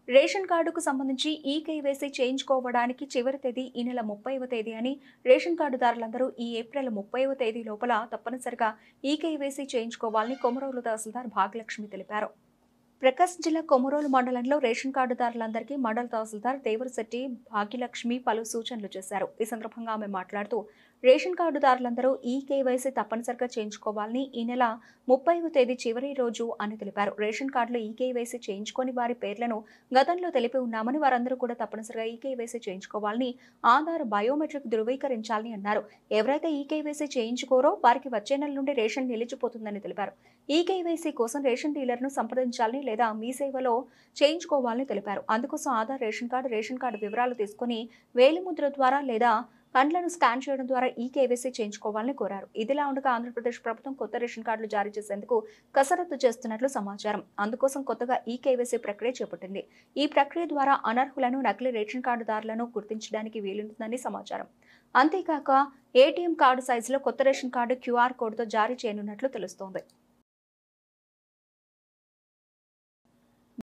Ration కార్డుకు సంబంధించి eKYC చేయించుకోవడానికి చివరి తేదీ ఈ నెల 30వ తేదీ అని రేషన్ కార్డుదారులందరూ ఈ ఏప్రిల్ 30వ తేదీ లోపల తప్పనిసరిగా ఈకేవైసీ చేయించుకోవాలని కొమరోలు తహసీల్దార్ భాగ్యలక్ష్మి తెలిపారు. ప్రకాశం జిల్లా కొమరోలు మండలంలో రేషన్ కార్డుదారులందరికీ మండల తహసీల్దార్ దేవరశెట్టి భాగ్యలక్ష్మి పలు సూచనలు చేశారు. ఈ సందర్భంగా ఆమె మాట్లాడుతూ రేషన్ కార్డుదారులందరూ ఈకేవైసీ తప్పనిసరిగా చేయించుకోవాలని ఈ నెల 30వ తేదీ చివరి రోజు అని తెలిపారు. రేషన్ కార్డులో ఈకేవైసీ చేయించుకొని వారి పేర్లను గతంలో తెలిపి ఉన్నామని వారందరూ కూడా తప్పనిసరిగా ఈకేవైసీ చేయించుకోవాలని ఆధార్ బయోమెట్రిక్ ధృవీకరించాలని అన్నారు. ఎవరైతే ఈకేవైసీ చేయించుకోరో వారికి వచ్చే నెల నుండి రేషన్ నిలిచిపోతుందని తెలిపారు. ఈకేవైసీ కోసం రేషన్ డీలర్ను సంప్రదించాలని లేదా మీ సేవలో చేయించుకోవాలని తెలిపారు. అందుకోసం ఆధార్ రేషన్ కార్డు వివరాలు తీసుకుని వేలిముద్ర ద్వారా లేదా కండ్లను స్కాన్ చేయడం ద్వారా ఈకేవైసీ చేయించుకోవాలని కోరారు. ఇదిలా ఉండగా ఆంధ్రప్రదేశ్ ప్రభుత్వం కొత్త రేషన్ కార్డులు జారీ చేసేందుకు కసరత్తు చేస్తున్నట్లు సమాచారం. అందుకోసం కొత్తగా ఈకేవైసీ ప్రక్రియ చేపట్టింది. ఈ ప్రక్రియ ద్వారా అనర్హులను, నకిలీ రేషన్ కార్డుదారులను గుర్తించడానికి వీలుంటుందని సమాచారం. అంతేకాక ఏటీఎం కార్డు సైజులో కొత్త రేషన్ కార్డు క్యూఆర్ కోడ్తో జారీ చేయనున్నట్లు తెలుస్తోంది.